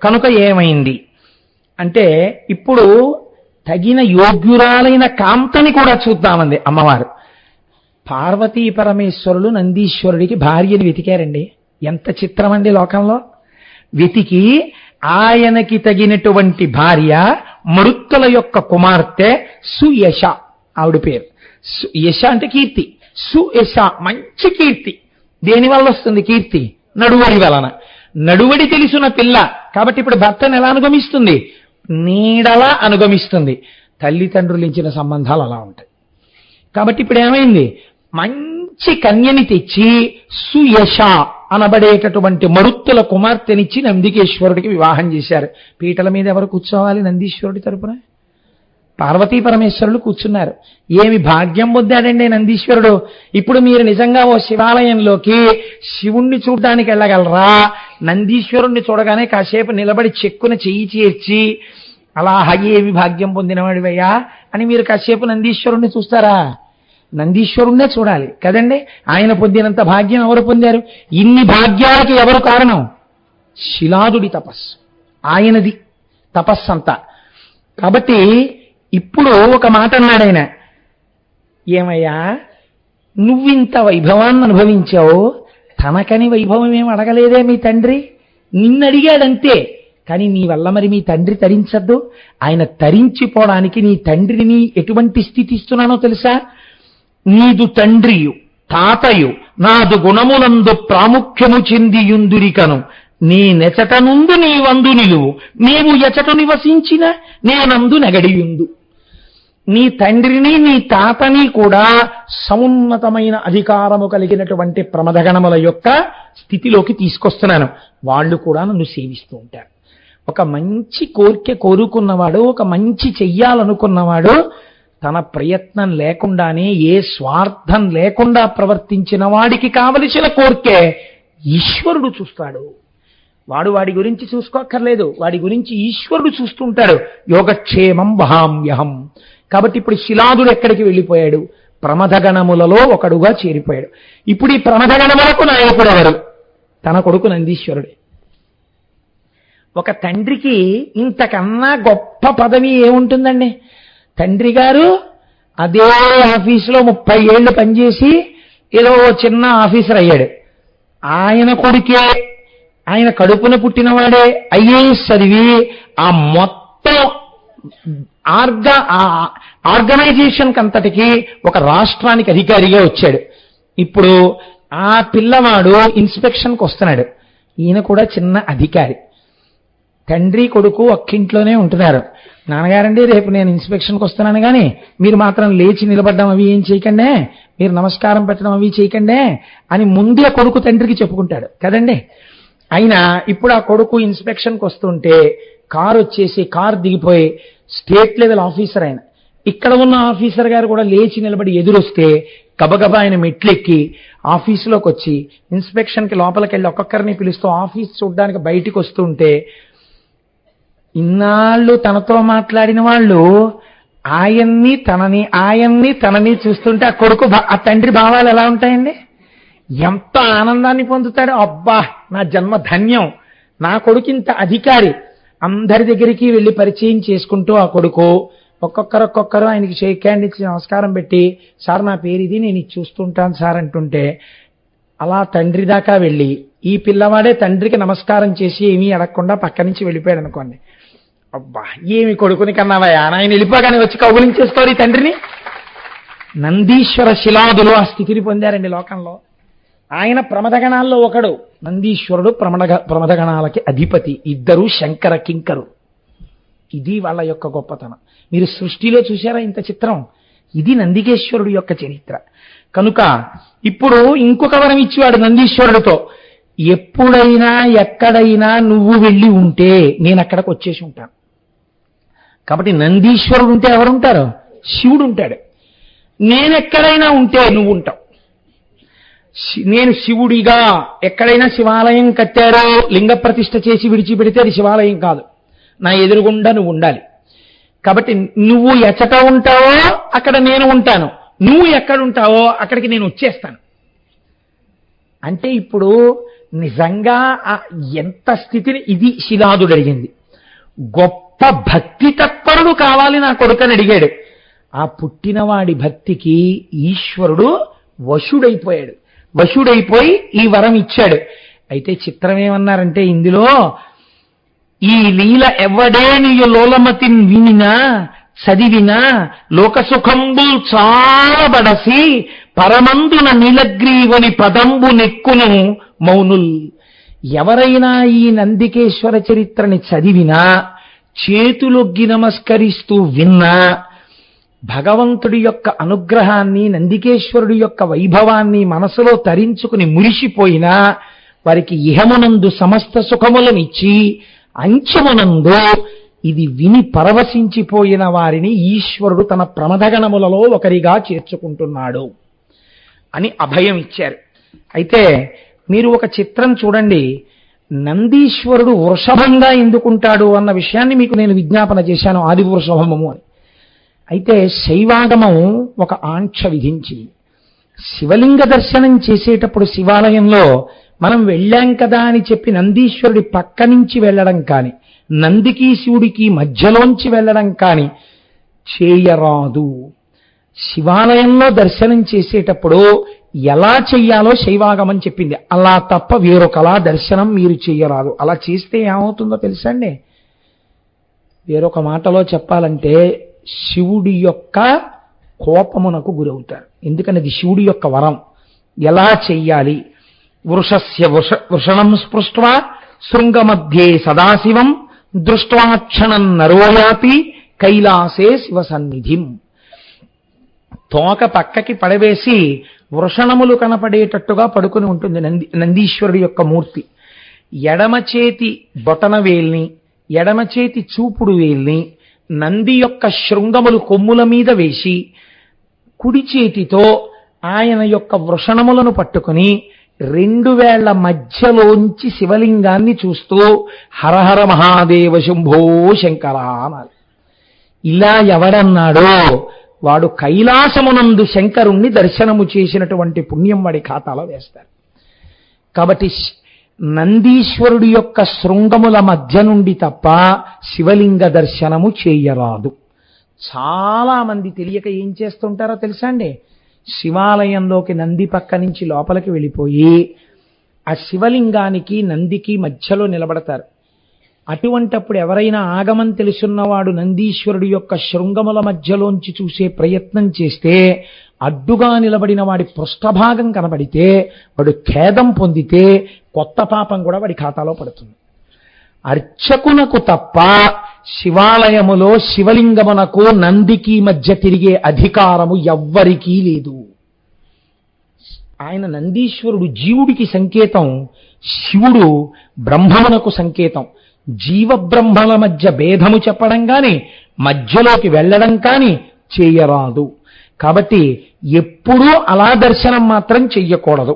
కనుక ఏమైంది అంటే ఇప్పుడు తగిన యోగ్యురాలైన కాంతని కూడా చూద్దామంది అమ్మవారు. పార్వతీ పరమేశ్వరులు నందీశ్వరుడికి భార్యని వెతికారండి. ఎంత చిత్రం అండి లోకంలో. వెతికి ఆయనకి తగినటువంటి భార్య మరుత్తుల యొక్క కుమార్తె సుయశ, ఆవిడ పేరు. యశ అంటే కీర్తి, సుయశ మంచి కీర్తి. దేనివల్ల వస్తుంది కీర్తి? నడువడి వలన. నడువడి తెలిసిన పిల్ల కాబట్టి ఇప్పుడు భర్తను ఎలా అనుగమిస్తుంది? నీడలా అనుగమిస్తుంది. తల్లిదండ్రులు ఇచ్చిన సంబంధాలు అలా ఉంటాయి. కాబట్టి ఇప్పుడు ఏమైంది? మంచి కన్యని తెచ్చి సుయశ అనబడేటటువంటి మరుత్తుల కుమార్తెనిచ్చి నందికేశ్వరుడికి వివాహం చేశారు. పీటల మీద ఎవరు కూర్చోవాలి? నందీశ్వరుడి తరపున పార్వతీ పరమేశ్వరులు కూర్చున్నారు. ఏమి భాగ్యం పొందాడండి నందీశ్వరుడు. ఇప్పుడు మీరు నిజంగా ఓ శివాలయంలోకి శివుణ్ణి చూడ్డానికి వెళ్ళగలరా? నందీశ్వరుణ్ణి చూడగానే కాసేపు నిలబడి చెక్కున చెయ్యి చేర్చి అలా ఏమి భాగ్యం పొందినవాడివయ్యా అని మీరు కాసేపు నందీశ్వరుణ్ణి చూస్తారా? నందీశ్వరుణ్ణే చూడాలి కదండి. ఆయన పొందినంత భాగ్యం ఎవరు పొందారు? ఇన్ని భాగ్యాలకి ఎవరు కారణం? శిలాదుడి తపస్సు, ఆయనది తపస్సంతా. కాబట్టి ఇప్పుడు ఒక మాట అన్నాడు ఆయన, ఏమయ్యా నువ్వింత వైభవాన్ని అనుభవించావు, తనకని వైభవం ఏం అడగలేదే మీ తండ్రి? నిన్నడిగాడంతే. కానీ నీ వల్ల మరి మీ తండ్రి తరించద్దు. ఆయన తరించిపోవడానికి నీ తండ్రిని ఎటువంటి స్థితి ఇస్తున్నానో తెలుసా? నీదు తండ్రియు తాతయు నాదు గుణములందు ప్రాముఖ్యము చెందియుందురికను నేనెచట నుండు నీ వందు నిలువు, నీవు ఎచట నివసించిన నేనందు నెగడియుందు. నీ తండ్రిని నీ తాతని కూడా సమున్నతమైన అధికారము కలిగినటువంటి ప్రమదగణముల యొక్క స్థితిలోకి తీసుకొస్తున్నాను. వాళ్ళు కూడా నన్ను సేవిస్తూ ఉంటారు. ఒక మంచి కోరిక కోరుకున్నవాడు, ఒక మంచి చెయ్యాలనుకున్నవాడు తన ప్రయత్నం లేకుండానే ఏ స్వార్థం లేకుండా ప్రవర్తించిన వాడికి కావలసిన కోరికే ఈశ్వరుడు చూస్తాడు. వాడి గురించి చూసుకోక్కర్లేదు, వాడి గురించి ఈశ్వరుడు చూస్తుంటాడు. యోగక్షేమం వహామ్యహం. కాబట్టి ఇప్పుడు శిలాదుడు ఎక్కడికి వెళ్ళిపోయాడు? ప్రమథగణములలో ఒకడుగా చేరిపోయాడు. ఇప్పుడు ఈ ప్రమథగణములకు నాయకుడు ఎవరు? తన కొడుకు నందీశ్వరుడే. ఒక తండ్రికి ఇంతకన్నా గొప్ప పదవి ఏముంటుందండి? తండ్రి గారు అదే ఆఫీసులో 30 ఏళ్ళు పనిచేసి ఏదో చిన్న ఆఫీసర్ అయ్యాడు. ఆయన కొడుకే, ఆయన కడుపున పుట్టినవాడే ఐఏఎస్ చదివి ఆ మొత్తం ఆర్గనైజేషన్ అంతటికి ఒక రాష్ట్రానికి అధికారిగా వచ్చాడు. ఇప్పుడు ఆ పిల్లవాడు ఇన్స్పెక్షన్కి వస్తున్నాడు. ఈయన కూడా చిన్న అధికారి. తండ్రి కొడుకు ఒక్కింట్లోనే ఉంటున్నారు. నాన్నగారండి రేపు నేను ఇన్స్పెక్షన్కి వస్తున్నాను, కానీ మీరు మాత్రం లేచి నిలబడ్డం అవి ఏం చేయకండి, మీరు నమస్కారం పెట్టడం అవి చేయకండి అని ముందే కొడుకు తండ్రికి చెప్పుకుంటాడు కదండి. అయినా ఇప్పుడు ఆ కొడుకు ఇన్స్పెక్షన్కి వస్తుంటే కారు వచ్చేసి కారు దిగిపోయి స్టేట్ లెవెల్ ఆఫీసర్ ఆయన, ఇక్కడ ఉన్న ఆఫీసర్ గారు కూడా లేచి నిలబడి ఎదురొస్తే గబగబా ఆయన మెట్లెక్కి ఆఫీసులోకి వచ్చి ఇన్స్పెక్షన్కి లోపలికి వెళ్ళి ఒక్కొక్కరిని పిలుస్తూ ఆఫీస్ చూడడానికి బయటికి వస్తుంటే ఇన్నాళ్ళు తనతో మాట్లాడిన వాళ్ళు ఆయన్ని తనని చూస్తుంటే ఆ కొడుకు ఆ తండ్రి భావాలు ఎలా ఉంటాయండి? ఎంత ఆనందాన్ని పొందుతాడు. అబ్బా నా జన్మ ధన్యం, నా కొడుకు ఇంత అధికారి. అందరి దగ్గరికి వెళ్ళి పరిచయం చేసుకుంటూ ఆ కొడుకు ఒక్కొక్కరు ఆయనకి షేక్ హ్యాండ్ ఇచ్చి నమస్కారం పెట్టి, సార్ నా పేరు ఇది, నేను ఇది చూస్తుంటాను సార్ అంటుంటే అలా తండ్రి దాకా వెళ్ళి ఈ పిల్లవాడే తండ్రికి నమస్కారం చేసి ఏమీ అడగకుండా పక్క నుంచి వెళ్ళిపోయాడు అనుకోండి. అబ్బా ఏమి కొడుకుని కన్నావయ్యా, ఆయన వెళ్ళిపోగానే వచ్చి కౌగులించేస్తారు ఈ తండ్రిని. నందీశ్వర శిలాదులు ఆ స్థితిని పొందారండి లోకంలో. ఆయన ప్రమదగణాల్లో ఒకడు, నందీశ్వరుడు ప్రమదగణాలకి అధిపతి. ఇద్దరు శంకర కింకరు. ఇది వాళ్ళ యొక్క గొప్పతనం. మీరు సృష్టిలో చూశారా ఇంత చిత్రం? ఇది నందికేశ్వరుడు యొక్క చరిత్ర. కనుక ఇప్పుడు ఇంకొక వరం ఇచ్చేవాడు నందీశ్వరుడితో, ఎప్పుడైనా ఎక్కడైనా నువ్వు వెళ్ళి ఉంటే నేను అక్కడికి వచ్చేసి ఉంటాను. కాబట్టి నందీశ్వరుడు ఉంటే ఎవరుంటారు? శివుడు ఉంటాడు. నేనెక్కడైనా ఉంటే నువ్వు ఉంటావు. నేను శివుడిగా ఎక్కడైనా శివాలయం కట్టారో లింగ ప్రతిష్ఠ చేసి విడిచిపెడితే అది శివాలయం కాదు, నా ఎదురుగుండా నువ్వు ఉండాలి. కాబట్టి నువ్వు ఎచ్చట ఉంటావో అక్కడ నేను ఉంటాను, నువ్వు ఎక్కడుంటావో అక్కడికి నేను వచ్చేస్తాను. అంటే ఇప్పుడు నిజంగా ఎంత స్థితిని ఇది శిలాదుడు అడిగింది. గొప్ప భక్తి తత్పరుడు కావాలి నా కొడుకని అడిగాడు. ఆ పుట్టినవాడి భక్తికి ఈశ్వరుడు వశుడైపోయాడు. వశుడైపోయి ఈ వరం ఇచ్చాడు. అయితే చిత్రం ఏమన్నారంటే ఇందులో, ఈ లీల ఎవడేనియు లోలమతిన్ వినినా చదివినా లోకసుఖంబుల్ చాలబడసి పరమందున నీలగ్రీవుని పదంబు నెక్కును మౌనుల్. ఎవరైనా ఈ నందికేశ్వర చరిత్రని చదివినా, చేతులొగ్గి నమస్కరిస్తూ విన్నా, భగవంతుడి యొక్క అనుగ్రహాన్ని, నందికేశ్వరుడి యొక్క వైభవాన్ని మనసులో తరించుకుని మురిసిపోయినా వారికి ఇహమునందు సమస్త సుఖములనిచ్చి అంచమునందు ఇది విని పరవశించిపోయిన వారిని ఈశ్వరుడు తన ప్రమథగణములలో ఒకరిగా చేర్చుకుంటున్నాడు అని అభయం ఇచ్చారు. అయితే మీరు ఒక చిత్రం చూడండి, నందీశ్వరుడు వృషభంగా ఎందుకుంటాడు అన్న విషయాన్ని మీకు నేను విజ్ఞాపన చేశాను, ఆది వృషభము అని. అయితే శైవాగమం ఒక ఆంక్ష విధించింది. శివలింగ దర్శనం చేసేటప్పుడు శివాలయంలో మనం వెళ్ళాం కదా అని చెప్పి నందీశ్వరుడి పక్క నుంచి వెళ్ళడం కానీ, నందికి శివుడికి మధ్యలోంచి వెళ్ళడం కానీ చేయరాదు. శివాలయంలో దర్శనం చేసేటప్పుడు ఎలా చెయ్యాలో శైవాగమం చెప్పింది. అలా తప్ప వేరొకలా దర్శనం మీరు చెయ్యరాదు. అలా చేస్తే ఏమవుతుందో తెలుసండి? వేరొక మాటలో చెప్పాలంటే శివుడి యొక్క కోపమునకు గురవుతారు. ఎందుకని అది శివుడి యొక్క వరం. ఎలా చెయ్యాలి? వృషస్య వృషణం స్పృష్ట్వా శృంగమధ్యే సదాశివం దృష్ట్వాక్షణం నరోయాపి కైలాసే శివసన్నిధిం. తోక పక్కకి పడవేసి వృషణములు కనపడేటట్టుగా పడుకుని ఉంటుంది నందీశ్వరుడి యొక్క మూర్తి. ఎడమ చేతి బొటన వేల్ని, ఎడమ చేతి చూపుడు వేల్ని నంది యొక్క శృంగములు కొమ్ముల మీద వేసి, కుడి చేతితో ఆయన యొక్క వృషణములను పట్టుకుని 2 వేళ్ల మధ్యలోంచి శివలింగాన్ని చూస్తూ హరహర మహాదేవ శంభో శంకర అన్నారు. ఇలా ఎవడన్నాడో వాడు కైలాసమునందు శంకరుణ్ణి దర్శనము చేసినటువంటి పుణ్యం వాడి ఖాతాలో వేస్తారు. కాబట్టి నందీశ్వరుడి యొక్క శృంగముల మధ్య నుండి తప్ప శివలింగ దర్శనము చేయరాదు. చాలా మంది తెలియక ఏం చేస్తుంటారో తెలుసా అండి? శివాలయంలోకి నంది పక్క నుంచి లోపలికి వెళ్ళిపోయి ఆ శివలింగానికి నందికి మధ్యలో నిలబడతారు. అటువంటప్పుడు ఎవరైనా ఆగమం తెలుసున్నవాడు నందీశ్వరుడి యొక్క శృంగముల మధ్యలోంచి చూసే ప్రయత్నం చేస్తే, అడ్డుగా నిలబడిన వాడి పృష్ఠభాగం కనబడితే వాడు ఖేదం పొందితే కొత్త పాపం కూడా వాడి ఖాతాలో పడుతుంది. అర్చకునకు తప్ప శివాలయములో శివలింగమునకు నందికి మధ్య తిరిగే అధికారము ఎవ్వరికీ లేదు. ఆయన నందీశ్వరుడు జీవుడికి సంకేతం, శివుడు బ్రహ్మమునకు సంకేతం. జీవబ్రహ్మల మధ్య భేదము చెప్పడం కానీ, మధ్యలోకి వెళ్ళడం కానీ చేయరాదు. కాబట్టి ఎప్పుడూ అలా దర్శనం మాత్రం చెయ్యకూడదు.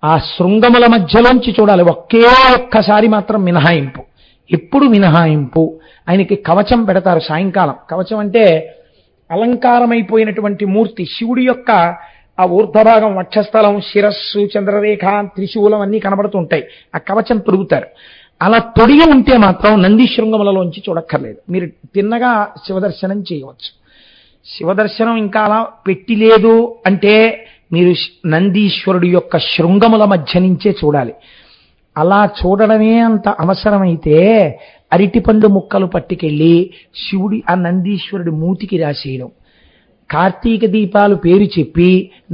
ఆ శృంగముల మధ్యలోంచి చూడాలి. ఒక్కసారి మాత్రం మినహాయింపు, ఎప్పుడు మినహాయింపు. ఆయనకి కవచం పెడతారు సాయంకాలం. కవచం అంటే అలంకారమైపోయినటువంటి మూర్తి. శివుడి యొక్క ఆ ఊర్ధ్వభాగం, వక్షస్థలం, శిరస్సు, చంద్రరేఖ, త్రిశూలం అన్నీ కనబడుతుంటాయి. ఆ కవచం తొడుగుతారు. అలా తొడిగి ఉంటే మాత్రం నంది శృంగములలోంచి చూడక్కర్లేదు. మీరు తిన్నగా శివదర్శనం చేయవచ్చు. శివదర్శనం ఇంకా అలా పెట్టిలేదు అంటే మీరు నందీశ్వరుడి యొక్క శృంగముల మధ్య నుంచే చూడాలి. అలా చూడడమే అంత అవసరమైతే అరటిపండు ముక్కలు పట్టుకెళ్ళి శివుడి ఆ నందీశ్వరుడి మూతికి రాసేయడం, కార్తీక దీపాలు పేరు చెప్పి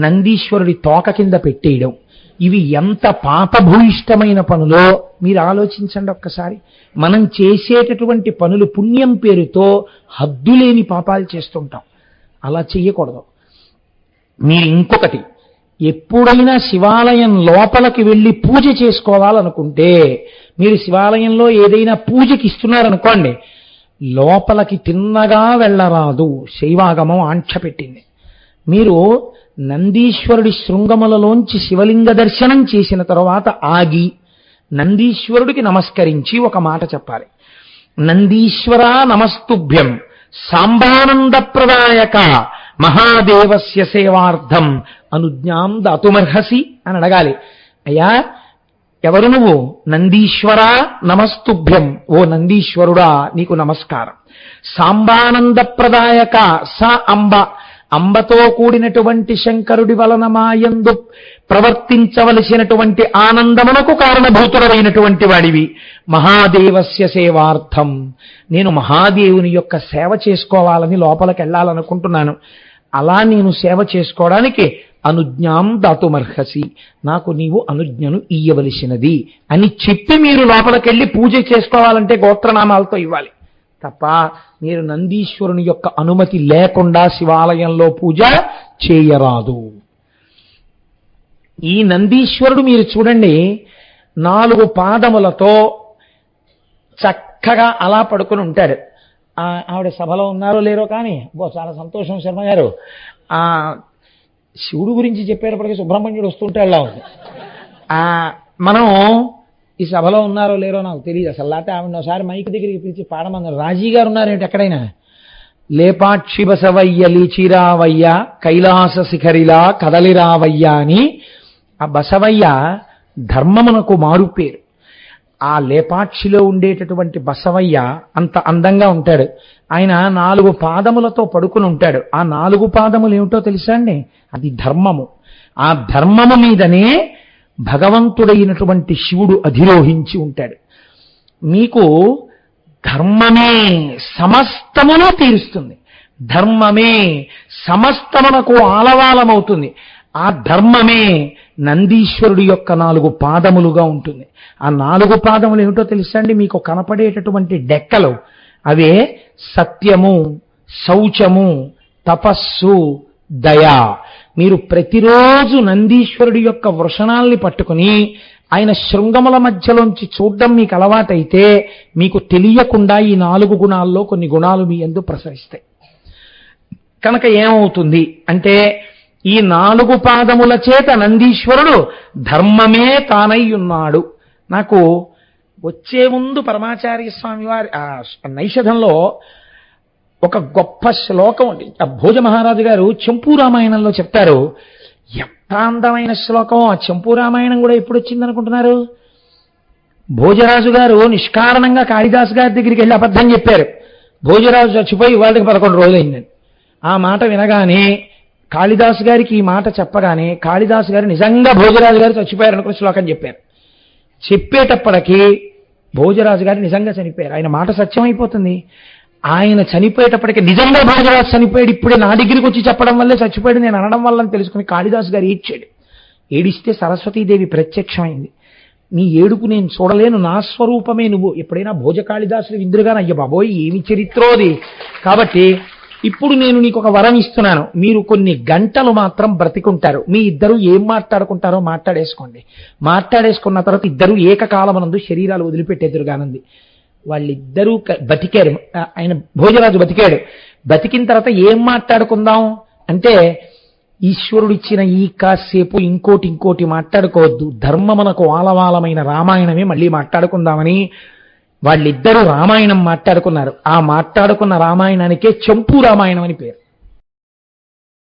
నందీశ్వరుడి తోక కింద పెట్టేయడం, ఇవి ఎంత పాపభూయిష్టమైన పనులో మీరు ఆలోచించండి ఒక్కసారి. మనం చేసేటటువంటి పనులు పుణ్యం పేరుతో హద్దులేని పాపాలు చేస్తుంటాం. అలా చెయ్యకూడదు. మీరు ఇంకొకటి, ఎప్పుడైనా శివాలయం లోపలికి వెళ్ళి పూజ చేసుకోవాలనుకుంటే, మీరు శివాలయంలో ఏదైనా పూజకి ఇస్తున్నారనుకోండి, లోపలికి తిన్నగా వెళ్ళరాదు. శైవాగమం ఆంక్ష పెట్టింది. మీరు నందీశ్వరుడి శృంగములలోంచి శివలింగ దర్శనం చేసిన తర్వాత ఆగి నందీశ్వరుడికి నమస్కరించి ఒక మాట చెప్పాలి. నందీశ్వరా నమస్తుభ్యం సాంబానందప్రదాయక మహాదేవస్య సేవార్థం అనుజ్ఞాం దాతుమర్హసి అని అడగాలి. అయ్యా, ఎవరు నువ్వు? నందీశ్వరా నమస్తుభ్యం, ఓ నందీశ్వరుడా నీకు నమస్కారం. సాంబానందప్రదాయక స అంబ, అంబతో కూడినటువంటి శంకరుడి వలన మాయందు ప్రవర్తించవలసినటువంటి ఆనందమునకు కారణభూతుడమైనటువంటి వాడివి. మహాదేవస్య సేవార్థం, నేను మహాదేవుని యొక్క సేవ చేసుకోవాలని లోపలికి వెళ్ళాలనుకుంటున్నాను. అలా నేను సేవ చేసుకోవడానికి అనుజ్ఞాం దాతుమర్హసి, నాకు నీవు అనుజ్ఞను ఇయ్యవలసినది అని చెప్పి మీరు లోపలికెళ్ళి పూజ చేసుకోవాలంటే గోత్రనామాలతో ఇవ్వాలి తప్ప మీరు నందీశ్వరుని యొక్క అనుమతి లేకుండా శివాలయంలో పూజ చేయరాదు. ఈ నందీశ్వరుడు మీరు చూడండి, 4 పాదములతో చక్కగా అలా పడుకుని ఉంటాడు. ఆవిడ సభలో ఉన్నారో లేరో కానీ చాలా సంతోషం శర్మ గారు. శివుడు గురించి చెప్పేటప్పటికీ సుబ్రహ్మణ్యుడు వస్తుంటాడులా ఉంది. మనం ఈ సభలో ఉన్నారో లేరో నాకు తెలియదు అసలు. లేకపోతే ఆవిడ ఒకసారి మైక్ దగ్గరికి పిలిచి పాడమన్నారు. రాజీ గారు ఉన్నారేంటి ఎక్కడైనా? లేపాక్షి బసవయ్య లీచిరావయ్య కైలాస శిఖరిలా కదలిరావయ్య అని ఆ బసవయ్య ధర్మమునకు మారు పేరు. ఆ లేపాక్షిలో ఉండేటటువంటి బసవయ్య అంత అందంగా ఉంటాడు. ఆయన 4 పాదములతో పడుకుని ఉంటాడు. ఆ 4 పాదములు ఏమిటో తెలుసా అండి? అది ధర్మము. ఆ ధర్మము మీదనే భగవంతుడైనటువంటి శివుడు అధిరోహించి ఉంటాడు. మీకు ధర్మమే సమస్తమును తీరుస్తుంది. ధర్మమే సమస్తమునకు ఆలవాలమవుతుంది. ఆ ధర్మమే నందీశ్వరుడి యొక్క 4 పాదములుగా ఉంటుంది. ఆ 4 పాదములు ఏమిటో తెలుసా అండి? మీకు కనపడేటటువంటి డెక్కలు అవే సత్యము, శౌచము, తపస్సు, దయ. మీరు ప్రతిరోజు నందీశ్వరుడి యొక్క వృషణాల్ని పట్టుకుని ఆయన శృంగముల మధ్యలోంచి చూడడం మీకు అలవాటైతే మీకు తెలియకుండా ఈ 4 గుణాల్లో కొన్ని గుణాలు మీ యందు ప్రసరిస్తాయి. కనుక ఏమవుతుంది అంటే ఈ 4 పాదముల చేత నందీశ్వరుడు ధర్మమే తానై ఉన్నాడు. నాకు వచ్చే ముందు పరమాచార్య స్వామి వారి నైషధంలో ఒక గొప్ప శ్లోకం ఉంది. భోజ మహారాజు గారు చెంపూ రామాయణంలో చెప్తారు. ఎంత అందమైన శ్లోకం! ఆ చెంపూ రామాయణం కూడా ఎప్పుడు వచ్చిందనుకుంటున్నారు? భోజరాజు గారు నిష్కారణంగా కాళిదాసు గారి దగ్గరికి వెళ్ళి అబద్ధం చెప్పారు. భోజరాజు చచ్చిపోయి వాళ్ళకి 11 రోజులైందని. ఆ మాట వినగానే కాళిదాసు గారికి ఈ మాట చెప్పగానే కాళిదాసు గారు నిజంగా భోజరాజు గారు చచ్చిపోయారు అనుకుని శ్లోకం చెప్పారు. చెప్పేటప్పటికీ భోజరాజు గారు నిజంగా చనిపోయారు. ఆయన మాట సత్యమైపోతుంది. ఆయన చనిపోయేటప్పటికీ నిజంగా భోజరాజు చనిపోయాడు, ఇప్పుడే నా దగ్గరికి వచ్చి చెప్పడం వల్లే చచ్చిపోయాడు నేను అనడం వల్ల అని తెలుసుకుని కాళిదాసు గారు ఏడ్చాడు. ఏడిస్తే సరస్వతీదేవి ప్రత్యక్షమైంది. నీ ఏడుపు నేను చూడలేను, నా స్వరూపమే నువ్వు. ఎప్పుడైనా భోజ కాళిదాసులు విందురుగానే అయ్య బాబోయ్ ఏమి చరిత్రోది. కాబట్టి ఇప్పుడు నేను నీకు ఒక వరం ఇస్తున్నాను. మీరు కొన్ని గంటలు మాత్రం బ్రతికుంటారు. మీ ఇద్దరు ఏం మాట్లాడుకుంటారో మాట్లాడేసుకోండి. మాట్లాడేసుకున్న తర్వాత ఇద్దరు ఏకకాలమనందు శరీరాలు వదిలిపెట్టేదురుగానంది. వాళ్ళిద్దరూ బతికారు. ఆయన భోజరాజు బతికాడు. బతికిన తర్వాత ఏం మాట్లాడుకుందాం అంటే ఈశ్వరుడు ఇచ్చిన ఈ కాసేపు ఇంకోటి మాట్లాడుకోవద్దు, ధర్మమునకు ఆలవాలమైన రామాయణమే మళ్ళీ మాట్లాడుకుందామని వాళ్ళిద్దరూ రామాయణం మాట్లాడుకున్నారు. ఆ మాట్లాడుకున్న రామాయణానికే చెంపూ రామాయణం అని పేరు.